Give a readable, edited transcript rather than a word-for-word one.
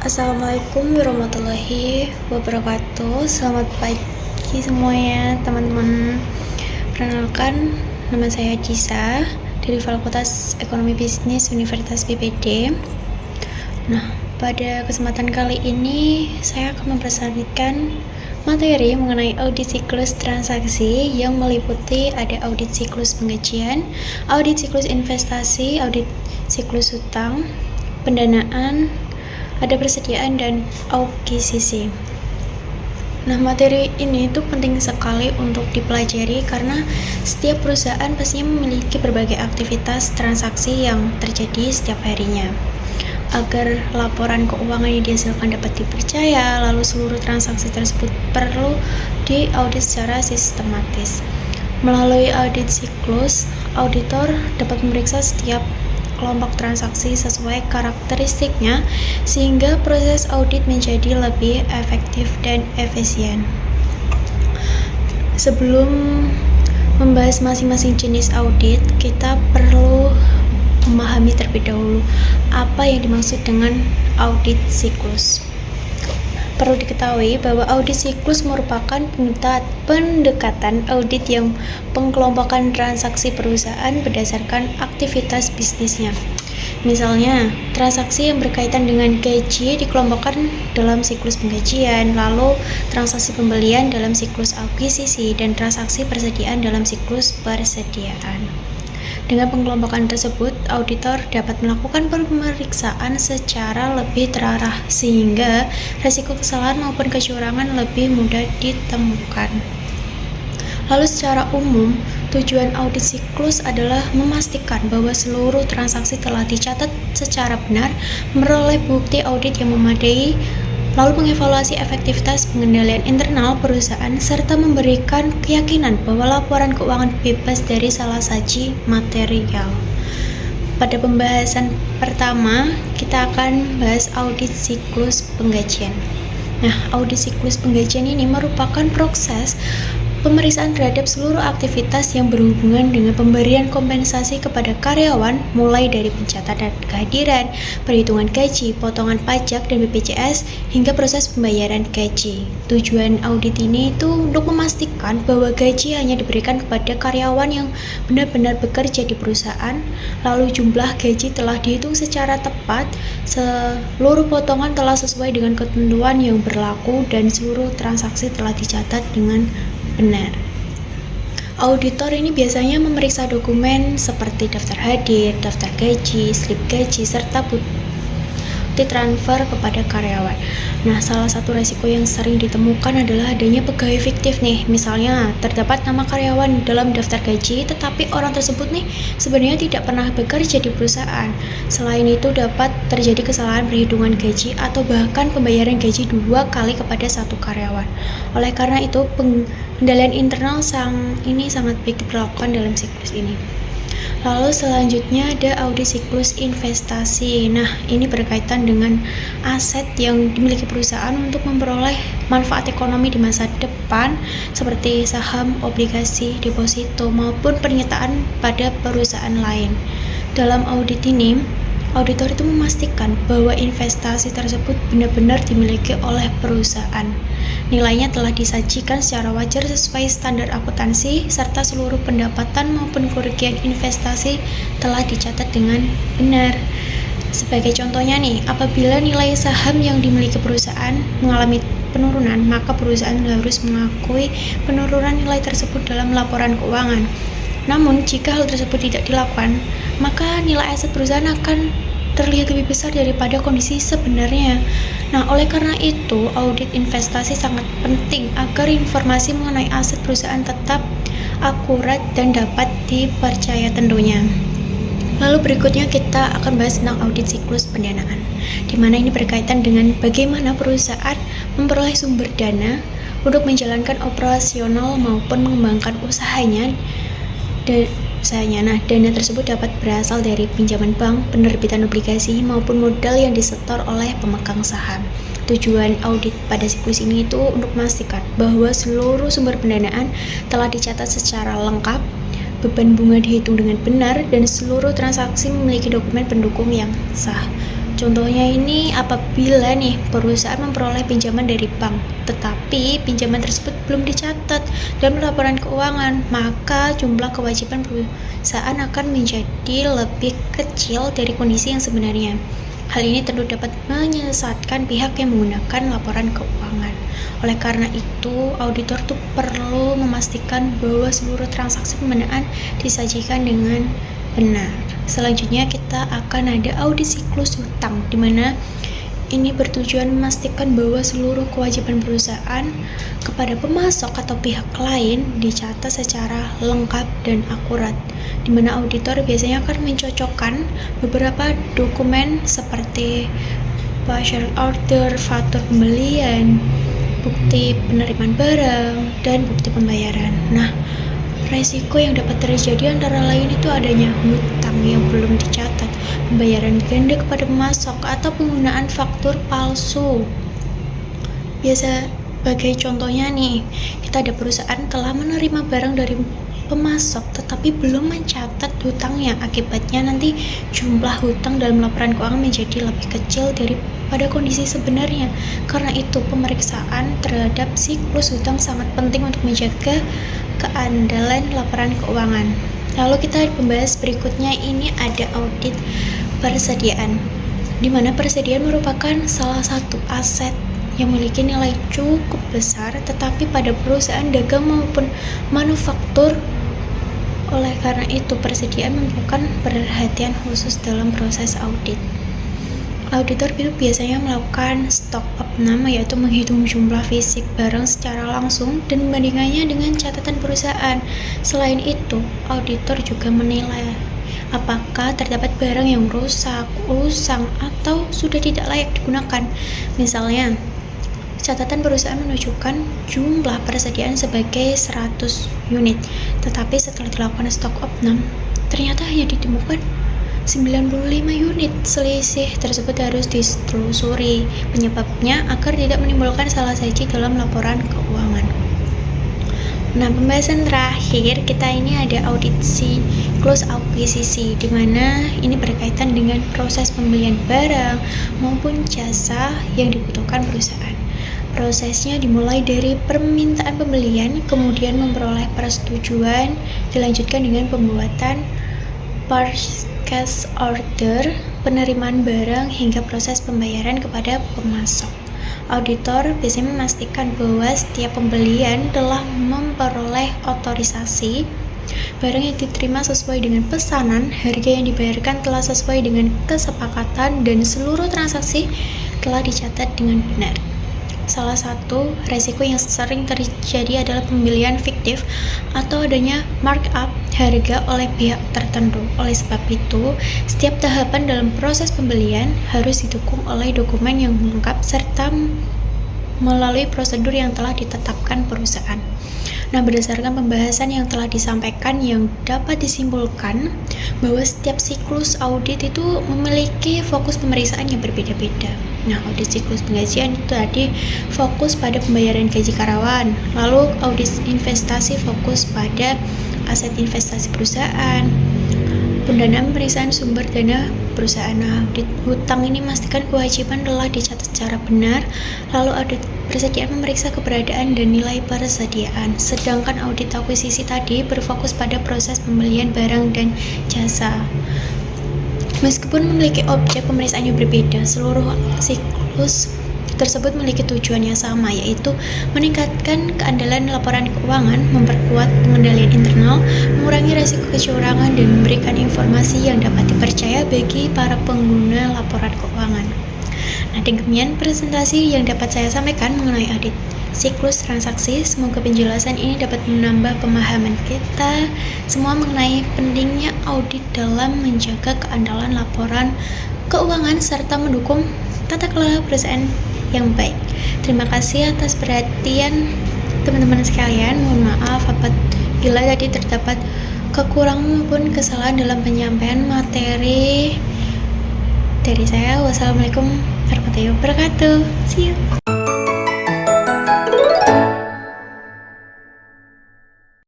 Assalamualaikum warahmatullahi wabarakatuh. Selamat pagi semuanya teman-teman. Perkenalkan, nama saya Disa dari Fakultas Ekonomi Bisnis Universitas BPD. Nah, pada kesempatan kali ini saya akan mempresentasikan materi mengenai audit siklus transaksi yang meliputi ada audit siklus penggajian, audit siklus investasi, audit siklus hutang, pendanaan, ada persediaan dan akuisisi. Nah, materi ini itu penting sekali untuk dipelajari karena setiap perusahaan pastinya memiliki berbagai aktivitas transaksi yang terjadi setiap harinya. Agar laporan keuangan yang dihasilkan dapat dipercaya, lalu seluruh transaksi tersebut perlu diaudit secara sistematis. Melalui audit siklus, auditor dapat memeriksa setiap kelompok transaksi sesuai karakteristiknya sehingga proses audit menjadi lebih efektif dan efisien. Sebelum membahas masing-masing jenis audit, kita perlu memahami terlebih dahulu apa yang dimaksud dengan audit siklus. Perlu diketahui bahwa audit siklus merupakan pendekatan audit yang pengkelompokan transaksi perusahaan berdasarkan aktivitas bisnisnya. Misalnya, transaksi yang berkaitan dengan gaji dikelompokkan dalam siklus penggajian, lalu transaksi pembelian dalam siklus akuisisi, dan transaksi persediaan dalam siklus persediaan. Dengan pengelompokan tersebut, auditor dapat melakukan pemeriksaan secara lebih terarah sehingga risiko kesalahan maupun kecurangan lebih mudah ditemukan. Lalu secara umum, tujuan audit siklus adalah memastikan bahwa seluruh transaksi telah dicatat secara benar, memperoleh bukti audit yang memadai, lalu mengevaluasi efektivitas pengendalian internal perusahaan, serta memberikan keyakinan bahwa laporan keuangan bebas dari salah saji material. Pada pembahasan pertama, kita akan bahas audit siklus penggajian. Nah, audit siklus penggajian ini merupakan proses pemeriksaan terhadap seluruh aktivitas yang berhubungan dengan pemberian kompensasi kepada karyawan, mulai dari pencatatan kehadiran, perhitungan gaji, potongan pajak dan BPJS, hingga proses pembayaran gaji. Tujuan audit ini itu untuk memastikan bahwa gaji hanya diberikan kepada karyawan yang benar-benar bekerja di perusahaan, lalu jumlah gaji telah dihitung secara tepat, seluruh potongan telah sesuai dengan ketentuan yang berlaku, dan seluruh transaksi telah dicatat dengan benar. Auditor ini biasanya memeriksa dokumen seperti daftar hadir, daftar gaji, slip gaji, serta bukti transfer kepada karyawan. Nah, salah satu resiko yang sering ditemukan adalah adanya pegawai fiktif nih. Misalnya, terdapat nama karyawan dalam daftar gaji, tetapi orang tersebut nih sebenarnya tidak pernah bekerja di perusahaan. Selain itu, dapat terjadi kesalahan perhitungan gaji atau bahkan pembayaran gaji 2 kali kepada satu karyawan. Oleh karena itu, pengendalian internal sangat baik diperlakukan dalam siklus ini. Lalu selanjutnya ada audit siklus investasi. Nah, ini berkaitan dengan aset yang dimiliki perusahaan untuk memperoleh manfaat ekonomi di masa depan seperti saham, obligasi, deposito, maupun pernyataan pada perusahaan lain. Dalam audit ini, auditor itu memastikan bahwa investasi tersebut benar-benar dimiliki oleh perusahaan. Nilainya telah disajikan secara wajar sesuai standar akuntansi, serta seluruh pendapatan maupun kerugian investasi telah dicatat dengan benar. Sebagai contohnya nih, apabila nilai saham yang dimiliki perusahaan mengalami penurunan, maka perusahaan harus mengakui penurunan nilai tersebut dalam laporan keuangan. Namun, jika hal tersebut tidak dilakukan, maka nilai aset perusahaan akan terlihat lebih besar daripada kondisi sebenarnya. Nah, oleh karena itu, audit investasi sangat penting agar informasi mengenai aset perusahaan tetap akurat dan dapat dipercaya tentunya. Lalu berikutnya kita akan bahas tentang audit siklus pendanaan, di mana ini berkaitan dengan bagaimana perusahaan memperoleh sumber dana untuk menjalankan operasional maupun mengembangkan usahanya. Nah, dana tersebut dapat berasal dari pinjaman bank, penerbitan obligasi, maupun modal yang disetor oleh pemegang saham. Tujuan audit pada siklus ini itu untuk memastikan bahwa seluruh sumber pendanaan telah dicatat secara lengkap, beban bunga dihitung dengan benar, dan seluruh transaksi memiliki dokumen pendukung yang sah. contohnya ini apabila nih perusahaan memperoleh pinjaman dari bank, tetapi pinjaman tersebut belum dicatat dalam laporan keuangan, maka jumlah kewajiban perusahaan akan menjadi lebih kecil dari kondisi yang sebenarnya. Hal ini tentu dapat menyesatkan pihak yang menggunakan laporan keuangan. Oleh karena itu, auditor tuh perlu memastikan bahwa seluruh transaksi pembinaan disajikan dengan benar. Selanjutnya kita akan ada audit siklus hutang, di mana ini bertujuan memastikan bahwa seluruh kewajiban perusahaan kepada pemasok atau pihak lain dicatat secara lengkap dan akurat, di mana auditor biasanya akan mencocokkan beberapa dokumen seperti purchase order, faktur pembelian, bukti penerimaan barang, dan bukti pembayaran. Nah, resiko yang dapat terjadi antara lain itu adanya hutang yang belum dicatat, pembayaran ganda kepada pemasok, atau penggunaan faktur palsu. Biasa sebagai contohnya nih, kita ada perusahaan telah menerima barang dari pemasok tetapi belum mencatat hutangnya. Akibatnya nanti jumlah hutang dalam laporan keuangan menjadi lebih kecil daripada kondisi sebenarnya. Karena itu pemeriksaan terhadap siklus hutang sangat penting untuk menjaga keandalan laporan keuangan. Lalu kita membahas berikutnya, ini ada audit persediaan, di mana persediaan merupakan salah satu aset yang memiliki nilai cukup besar tetapi pada perusahaan dagang maupun manufaktur. Oleh karena itu, persediaan memerlukan perhatian khusus dalam proses audit. Auditor biasanya melakukan stock opname, yaitu menghitung jumlah fisik barang secara langsung dan membandingkannya dengan catatan perusahaan. Selain itu, auditor juga menilai apakah terdapat barang yang rusak, usang, atau sudah tidak layak digunakan. Misalnya, catatan perusahaan menunjukkan jumlah persediaan sebagai 100 unit, tetapi setelah dilakukan stok opname, ternyata hanya ditemukan 95 unit. Selisih tersebut harus ditelusuri penyebabnya agar tidak menimbulkan salah saji dalam laporan keuangan. Nah, pembahasan terakhir kita ini ada audit siklus akuisisi, di mana ini berkaitan dengan proses pembelian barang maupun jasa yang dibutuhkan perusahaan. Prosesnya dimulai dari permintaan pembelian, kemudian memperoleh persetujuan, dilanjutkan dengan pembuatan purchase order, penerimaan barang, hingga proses pembayaran kepada pemasok. Auditor biasanya memastikan bahwa setiap pembelian telah memperoleh otorisasi, barang yang diterima sesuai dengan pesanan, harga yang dibayarkan telah sesuai dengan kesepakatan, dan seluruh transaksi telah dicatat dengan benar. Salah satu resiko yang sering terjadi adalah pembelian fiktif atau adanya markup harga oleh pihak tertentu. Oleh sebab itu, setiap tahapan dalam proses pembelian harus didukung oleh dokumen yang lengkap serta melalui prosedur yang telah ditetapkan perusahaan. Nah, berdasarkan pembahasan yang telah disampaikan, yang dapat disimpulkan bahwa setiap siklus audit itu memiliki fokus pemeriksaan yang berbeda-beda. Nah, audit siklus penggajian itu tadi fokus pada pembayaran gaji karyawan, lalu audit investasi fokus pada aset investasi perusahaan, pendanaan pemeriksaan sumber dana perusahaan. Nah, audit hutang ini memastikan kewajiban telah dicatat secara benar, lalu audit persediaan memeriksa keberadaan dan nilai persediaan. Sedangkan audit akuisisi tadi berfokus pada proses pembelian barang dan jasa. Meskipun memiliki objek pemeriksaan yang berbeda, seluruh siklus tersebut memiliki tujuan yang sama, yaitu meningkatkan keandalan laporan keuangan, memperkuat pengendalian internal, mengurangi risiko kecurangan, dan memberikan informasi yang dapat dipercaya bagi para pengguna laporan keuangan. Nah, demikian presentasi yang dapat saya sampaikan mengenai audit siklus transaksi. Semoga penjelasan ini dapat menambah pemahaman kita semua mengenai pentingnya audit dalam menjaga keandalan laporan keuangan serta mendukung tata kelola perusahaan yang baik. Terima kasih atas perhatian teman-teman sekalian. Mohon maaf apabila tadi terdapat kekurangan maupun kesalahan dalam penyampaian materi dari saya. Wassalamualaikum warahmatullahi wabarakatuh. See you.